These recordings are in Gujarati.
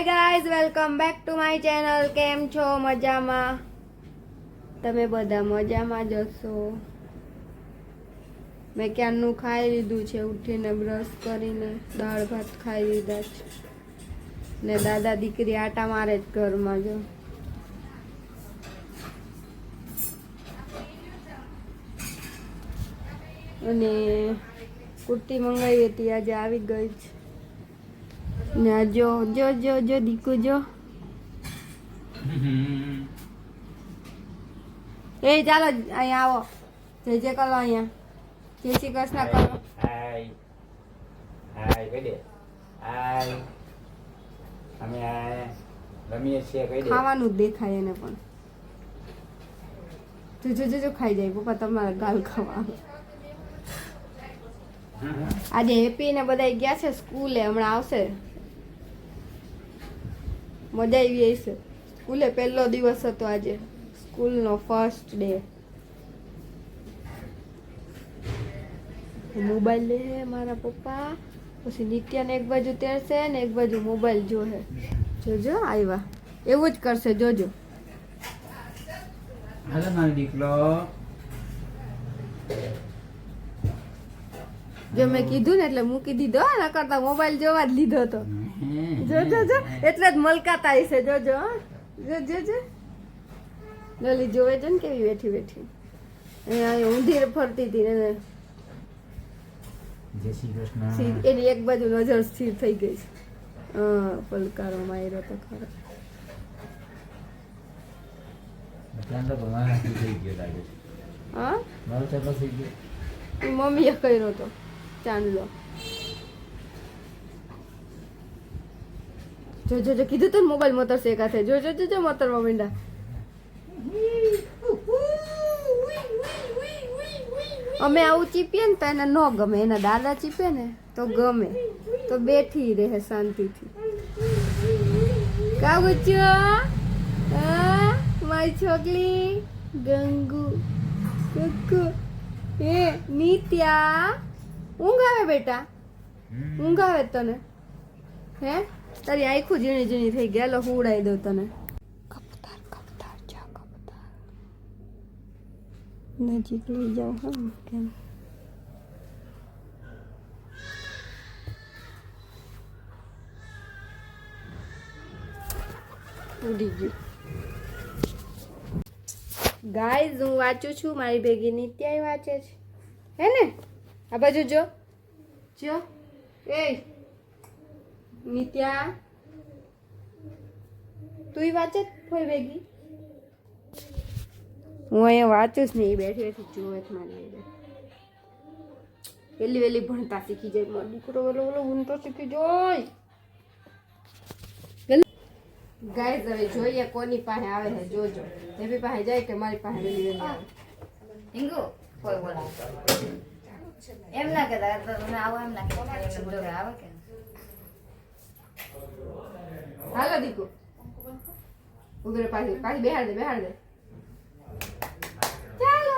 Hi guys, welcome back to my channel. કેમ છો? મજામાં? તમે બધા મજામાં જ હશો. મેં ક્યારનું ખાઈ લીધું છે, ઉઠીને બ્રશ કરીને દાળ ભાત ખાઈ લીધા છે ને દાદા દીકરી આટા મારે જ ઘરમાં. જો અને કુર્તી મંગાવી હતી, આજે આવી ગઈ છે ને. જો જો જો જો દીકુ જો. એ ચાલો અહીંયા આવો, જય જય કરો, અહીંયા જય શ્રી કૃષ્ણ કરો. હાય હાય કહી દે હાય. અમે રમીએ છીએ કહી દે. ખાવાનું જ દેખાય એને પણ. જો જો જો ખાઈ જાય પપ્પા તમારા ગાલ ખાવા. આજે હેપી ને બધા ગયા છે સ્કૂલે, હમણાં આવશે. મજા આવી હશે. સ્કૂલે પહેલો દિવસ હતો આજે, સ્કૂલનો ફર્સ્ટ ડે. મોબાઈલ લે મારા પપ્પા, પછી નિત્યાને એક બાજુ તેડશે ને એક બાજુ મોબાઈલ જોહે. જોજો આવ્યા, એવું જ કરશે, જોજો. હાલો મારો દીકરો. જો મેં કીધું ને એટલે મૂકી દીધો, ન કરતા મોબાઈલ જોવા જ લીધો હતો. જો જો જો એટલે જ મલકાતા હશે. જોજો જો જો જો લલી જોવે છે ને કેવી બેઠી બેઠી અહીંયા ઊંધી ફરતી હતી ને. જય શ્રી કૃષ્ણ. એની એક બાજુ નજર સ્થિર થઈ ગઈ છે. પલકારો માર્યો તો ખરો. ચાંદલો ભગવાન થઈ ગયો લાગે છે. હા મારો ચાંદલો થઈ ગયો. મમ્મીએ કર્યો તો ચાંદલો. જો જો જો કીધું તો મોબાઈલ મોતર શેકા થાય. જો જો જો મોતરમાં મીંડા. અમે આવું ચીપીએ ને તો એને ન ગમે, એના દાદા ચીપે ને તો ગમે, તો બેઠી રહે શાંતિથી. કા બચ્ચો? મારી છોકરી ગંગુ કુકુ. એ નિત્યા ઊંઘ આવે બેટા? ઊંઘ આવે તને? હે તારી આખું ઝીણી ઝીણી થઈ ગયા. લો હુડાઈ દઉં તને. કબૂતર કબૂતર જા કબૂતર. નજીક લઈ જાઓ. હા કેમ ઉડી ગયું. ગાઈઝ હું વાંચું છું, મારી ભેગી નિત્યાય વાંચે છે, હે ને? આ બાજુ જો જો. એ નિત્યા તું વાંચે થોડી ભેગી? હું અહીંયા વાંચું જ નહીં, બેઠી બેઠી જોવે જ મારી. પેલી વેલી ભણતા શીખી જાય મારો દીકરો, વેલો વેલો ઊંટો શીખી જાય. ગાઈઝ હવે જોઈએ કોની પાસે આવે છે. જોજો એવી પાસે જાય કે મારી પાસે વેલી વેલી આવે. હિંગુ કોઈ બોલા એમ ના કહેતા તમે આવો, એમ ના કહેતા એમ જોડે આવે કે. હાલો દીકુ ઉભરે, પાછી પાછી બેહાડ દે બેહાડ દે. ચાલો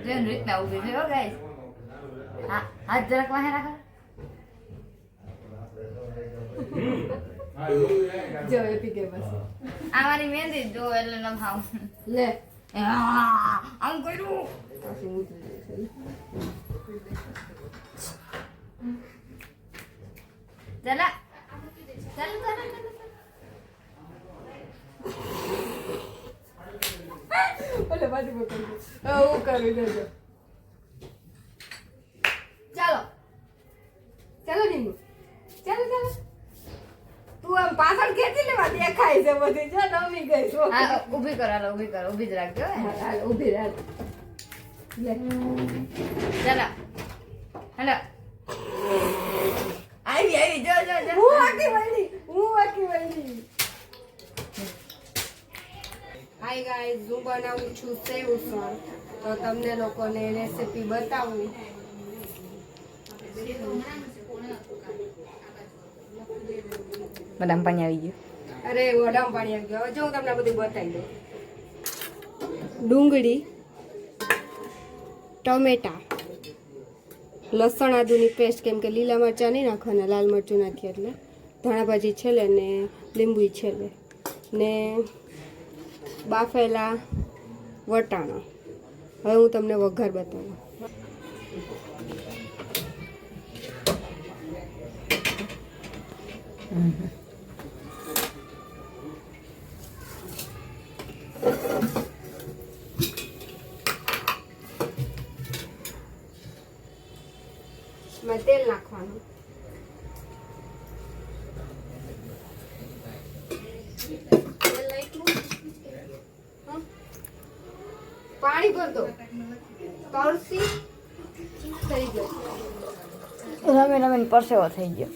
જેમ રીતના ઊભી છે હો ગાઈસ. હા હાથ જરાક વાહે રાખો. જો એ પી કે બસ આ મારી મહેંદી જો એટલે ન ખાવ લે. આમ કર્યું. પાછી ઉતરી જશે. ચલા ચાલો ચાલો ઓલે બાજુ પકડ. હું કરું જોજો. ચાલો ચાલો નીમુ, ચાલો ચાલો. તું આમ પાછળ ખેંચી લેવા દેખાય છે બધી. જો નમી ગઈ છો. હા ઊભી કરો, હાલો ઊભી કરો, ઊભી જ રાખજો. હાલ ઊભી રહે. લે ચાલો હાલો. આવી આવી જો જો જો. હું વાકી વળી. હાય ગાઈઝ, હું બનાવું છું સેવ ઉસળ, તો તમને લોકોને રેસીપી બતાવું. બદામ પાણી આવી ગયું. અરે વડામ પાણી આવી ગયો. જો હું તમને બધું બતાવી દઉં. ડુંગળી, ટમેટા, લસણ આદુની પેસ્ટ, કેમ કે લીલા મરચાં નહીં નાખવાના, લાલ મરચું નાખીએ એટલે. ધાણા ભાજી છેલ્લે ને લીંબુ છેલ્લે ને બાફેલા વટાણા. હવે હું તમને વઘાર બતાવું. મેં તેલ નાખવાનું. તેલ નાખ્યું. હં? પાણી ભર દો. કળસી થઈ ગયો. રમે રમે પરસેવો થઈ ગયો.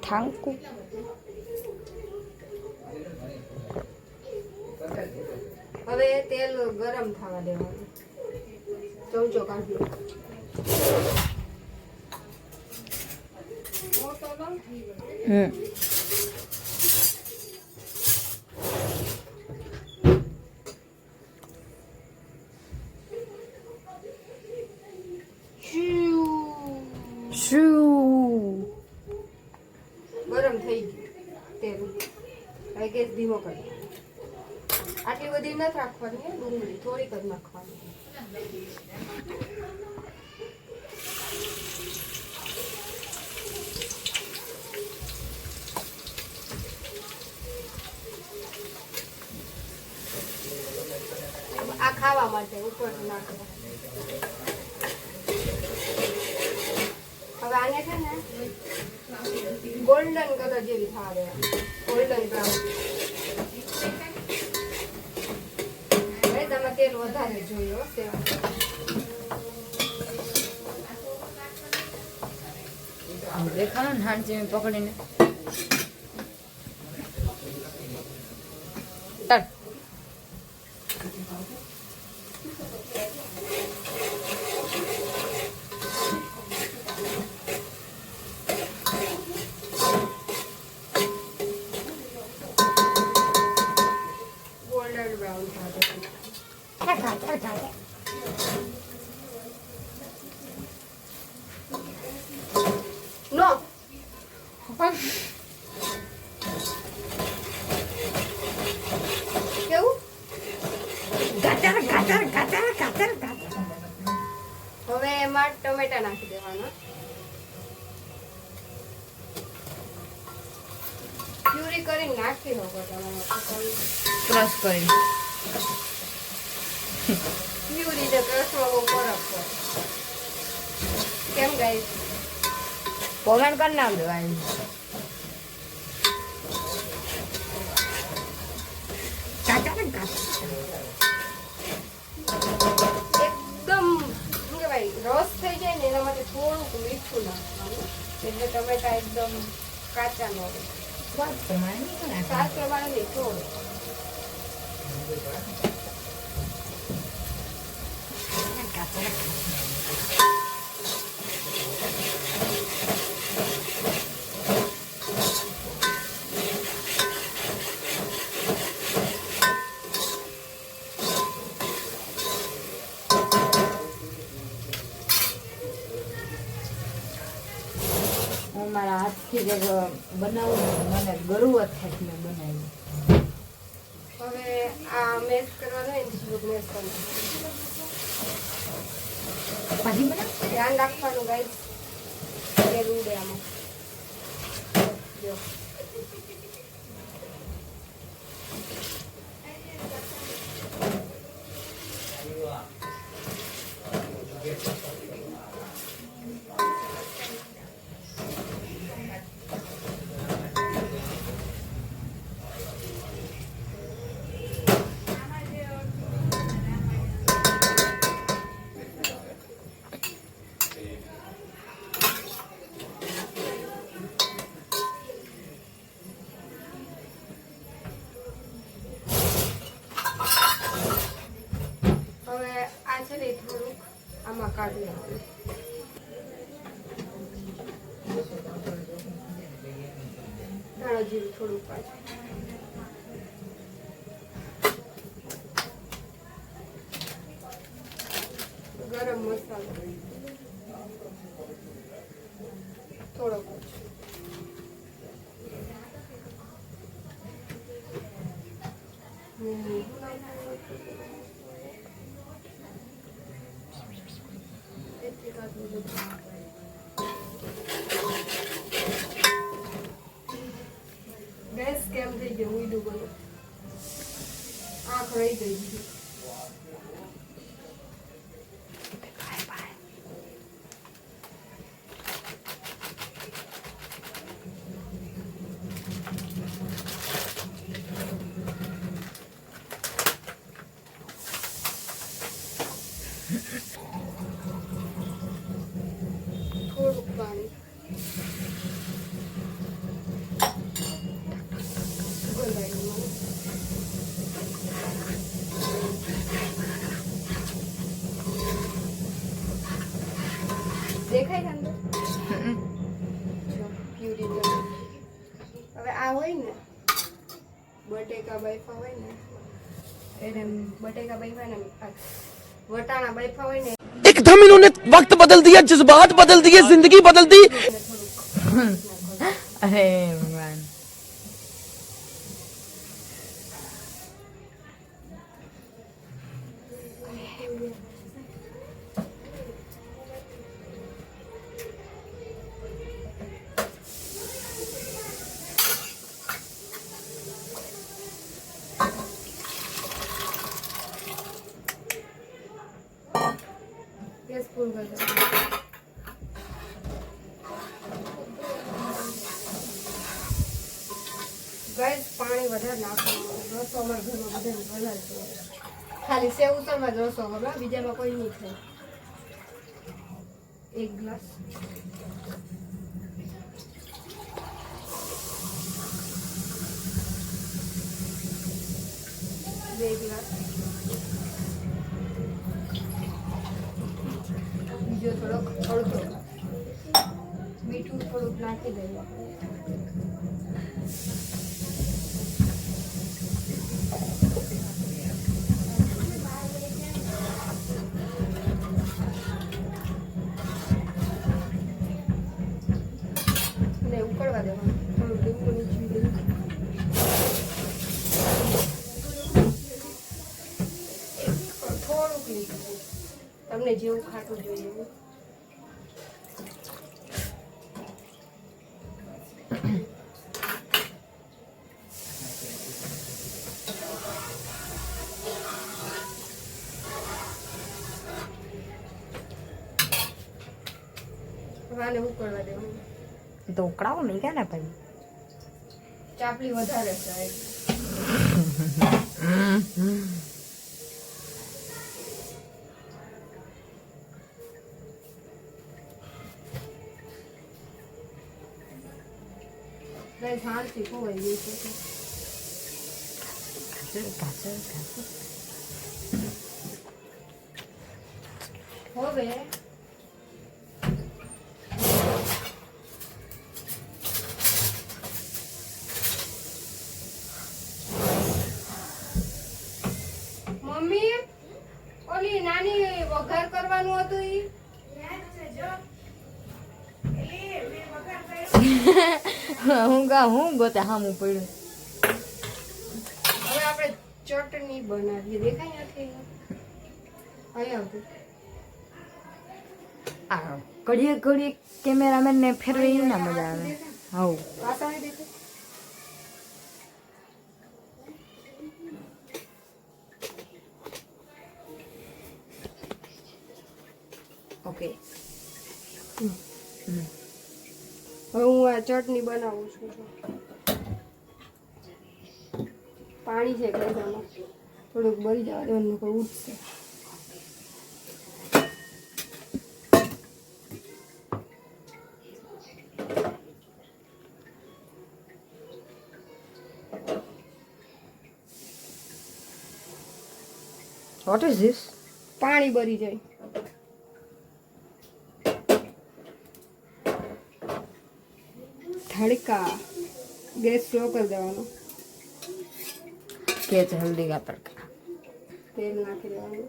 થાંકું હવે તેલ ગરમ થવા દેવાનું. ચમચો કાઢી મોટો લો. ગરમ થઈ ગયું તેલ. હવે ગેસ ધીમો કરી. આટલી બધી નથી રાખવાની. ડુંગળી થોડીક જ નાખવાની. આ ખાવા માટે ઉપર નાખવા. હવે આને છે ને ગોલ્ડન કલર જેવી થવા દેવા. Golden brown. હવે તમે તેલ વધારે જોયો સેવા. દેખાડો ને હાંચી પકડીને. ગોલ્ડન બ્રાઉન થવા દેવા. નો કેવું હવે એમાં ટમેટા નાખી દેવાના. પ્યુરી કરીને નાખી દો. ક્રશ કરી પ્યુરી ને ક્રશમાં બહુ ફરક પડે. કેમ ગાઈસ? કોમેન્ટ કરી નાખજો ગાઈસ. એકદમ શું કહેવાય રસ થઈ જાય ને એના માટે થોડુંક મીઠું નાખવાનું એટલે ટમેટા એકદમ કાચા ન હોય. સ્વાદ પ્રમાણે નહીં નાખવાનું. સ્વાદ પ્રમાણે નહીં થોડું. હું મારા હાથથી જે બનાવું ને મને ગર્વ થાય મેં બનાવ્યું. હવે આ મેશ કરવાનું હોય ને થોડુંક મેશ કરવાનું. ભાજી બનાવ. ધ્યાન રાખવાનું ગાઈસ. તેલ ઉડે આમાં. જો થોડુંક આમાં કાઢી નાખું. ધાણા જીરું થોડુંક પાછું. ગરમ મસાલો થોડોક ગેસ કેમ થઈ ગયો ઊંડું બધું આંખ રહી ગઈ છે. થોડુંક પાણી ગોલાઈમાં દેખાય છે અંદર પ્યુરી હવે આ હોય ને બટેકા બાફા હોય ને એને બટેકા બાફા ને વટાણા બાફા હોય ને एकदम इन्होंने वक्त बदल दिया, जज्बात बदल दिए, जिंदगी बदल दी. અરે ભગવાન ગેસ ફૂલ કરી દો. ગાઈસ પાણી વધારે નાખવાનું રસો અમારા ઘરમાં બધાને વધારે જોઈએ. ખાલી સેવ ઉતરમાં જ રસો হবে બીજામાં કોઈ નહીં થાય. 1 ગ્લાસ બે ગ્લાસ બીજો થોડોક અડધો મીઠું થોડુંક નાખી દઈએ. ને ઉકળવા દેવાનું થોડુંક લીંબુ નીચવી દઈએ. થોડુંક લીંબુ તમને જેવું ખાટું જોઈએ એવું. વાને ઉકળવા દેવાનું. તો ઉકળાવો નહીં કે ને ભાઈ ચાપલી વધારે છે. ગાઈસ હાલથી ખોવાઈ ગઈ છે. હવે મમ્મી ઓલી નાની વઘાર કરવાનું હતું ઈ હું ગોતે હામું પડ્યું હવે આપણે ચટણી બનાવીએ. દેખાય નથી અહીંયા હતું. આ ઘડીએ ઘડીએ કેમેરામેન ને ફેરવી ના મજા આવે હવ પાછળ દેખાય. ઓકે હવે હું આ ચટણી બનાવું છું. પાણી છે ગરમામાં થોડુંક બળી જવા દેવાનું કોઈ ઉઠશે. વોટ ઇઝ ધીસ પાણી બળી જાય. તડકા ગેસ સ્લો કરી દેવાનો. કે હલ્દી કા તડકા તેલ નાખી દેવાનું.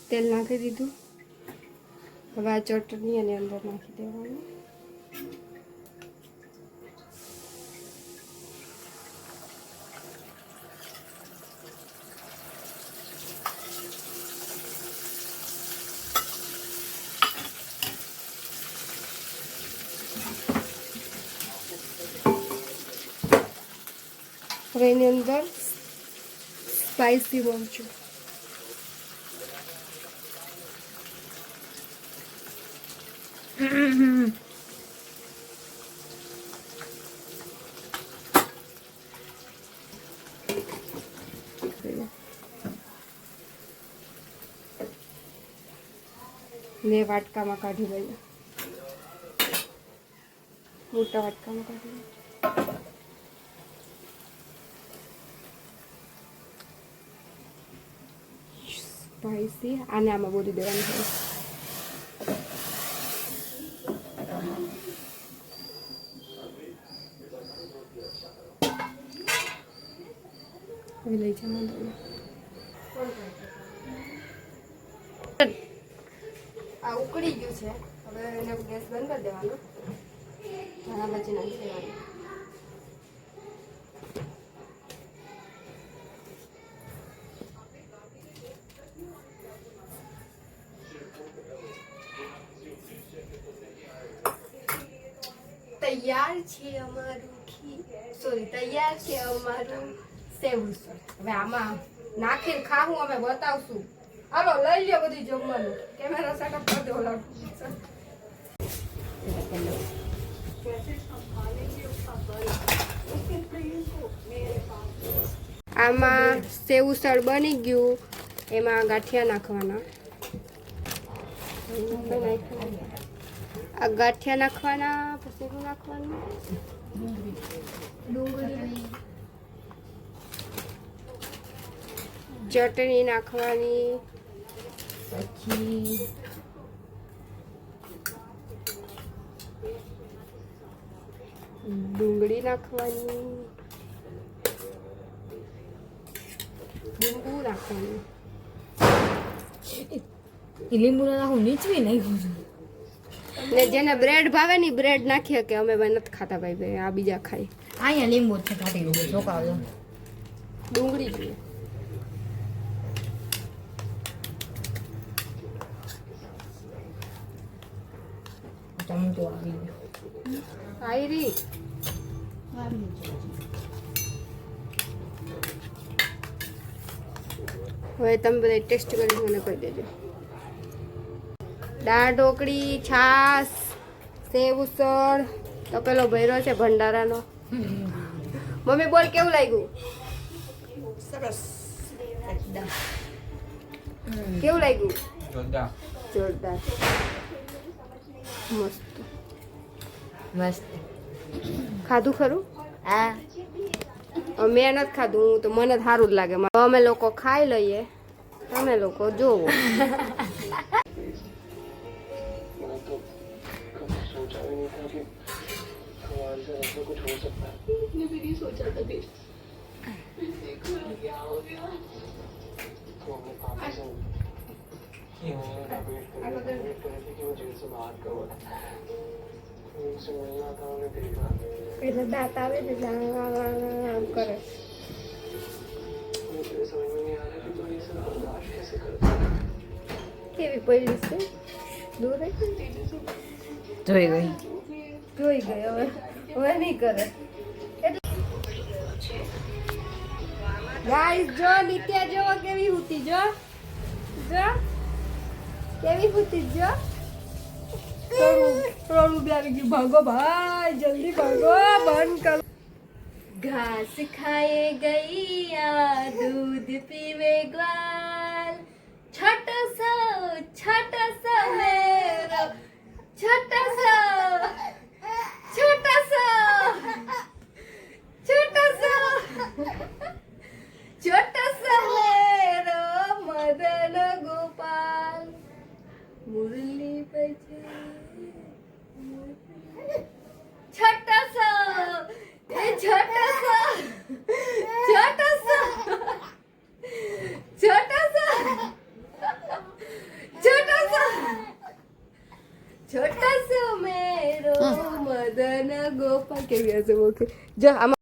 તેલ નાખી દીધું. હવે આ ચટણી અને અંદર નાખી દેવાનું. હવે એની અંદર સ્પાઈસી મરચું. ને વાટકામાં કાઢી લઈએ. મોટા વાટકામાં કાઢી લઈએ. સ્પાઈસી આને આમાં બોલી દેવાનું છે. હવે લઈ જવાનું. આ ઉકળી ગયું છે. હવે એને ગેસ બંધ કરી દેવાનો. ધાણા ભાજી નાખી દેવાની. તૈયાર છે અમારું તૈયાર છે અમારું સેવસળ. હવે આમાં નાખીને ખાવું અમે બતાવશું. હાલો લઈ લ્યો બધી જમવાનું. કેમેરા સેટઅપ કરી દો. આમાં સેવસળ બની ગયું. એમાં ગાંઠિયા નાખવાના. આ ગાંઠિયા નાખવાના. પછી શું નાખવાનું? ડુંગળી, ચટણી નાખવાની. પછી ડુંગળી નાખવાની. લીંબુ નાખવાનું. લીંબુ નાખું નીચવી નાખ્યું. ને જેને બ્રેડ ભાવે ની બ્રેડ નાખીએ કે અમે નથી ખાતા ભાઈ. આ બીજા ખાય. અહીંયા લીંબુ છે ખાટી લીંબુ ચોકાવજો. ડુંગળી જોઈએ. ટમેટો આવી ગયો. આયરી હવે તમે બધા ટેસ્ટ કરી મને કહી દેજો. દાળ ઢોકળી, છાશ, સેવ ઉસળ તો પેલો ભૈરો છે ભંડારાનો. મમ્મી બોલ કેવું લાગ્યું? સરસ એકદમ. કેવું લાગ્યું? જોરદાર. જોરદાર. મસ્ત. મસ્ત. ખાધું ખરું? હા મેં નથી ખાધું. તો મને સારું જ લાગે. અમે લોકો ખાઈ લઈએ. તમે લોકો જોવો. એટલે દાંત આવે ને આમ કરે. કેવી પડી છે? દૂર જોઈ ગઈ. જોઈ ગઈ. હવે નહીં કરે. ગાઈસ જો નિત્યા જો કેવી હુતી. જો કેવી હુતી. જો થોડું આવી ગયું. ભાગો ભાઈ, જલ્દી ભાગો. બંધ કરો. ઘાસ ખાए गैया दूध पीवे ग्वाल. छोटा सा मेरा छोटा सा मेरा मदन गोपाल. मुरली बजे छोटा सा તસ મેરો મદન ગોપાલ કેવી હશે ઓકે જો આમાં